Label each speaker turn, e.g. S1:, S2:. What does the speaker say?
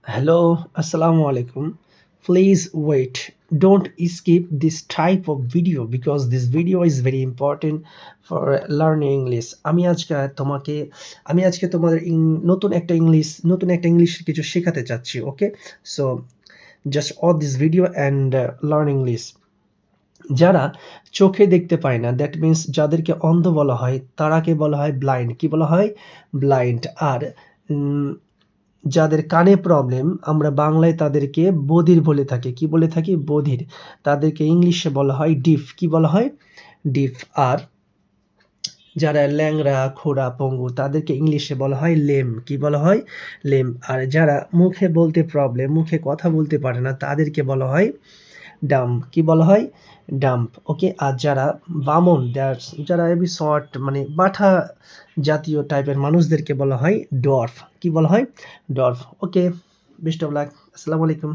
S1: Hello, Assalamu alaikum. Please wait. Don't skip this type of video because this video is very important for learning English. আমি আজকে তোমাদের নতুন একটা English কিছু শেখাতে চাচ্ছি। Okay, so just of this video and learn English. যারা চোখে দেখতে পায় না, দ্যাট মিন্স যাদেরকে অন্ধ বলা হয় তারাকে বলা হয় ব্লাইন্ড। কি বলা হয়? ব্লাইন্ড। আর উম, যাদের কানে প্রবলেম আমরা বাংলায় তাদেরকে বধির বলে থাকি। কি বলে থাকি? বধির। তাদেরকে ইংলিশে বলা হয় ডিফ। কি বলা হয়? ডিফ। আর যারা ল্যাংড়া, খোঁড়া, পঙ্গু তাদেরকে ইংলিশে বলা হয় লেম। কি বলা হয়? লেম। আর যারা মুখে বলতে প্রবলেম, মুখে কথা বলতে পারে না তাদেরকে বলা হয় ডাম্ব। কি বলা হয়? ডাম্ব। ওকে। আর যারা বামন, যারা এবি শর্ট মানে বাঠা জাতীয় টাইপের মানুষদেরকে বলা হয় ডোয়ার্ফ। কি বলা হয়? Dwarf. Okay, best of luck. আসসালামু আলাইকুম।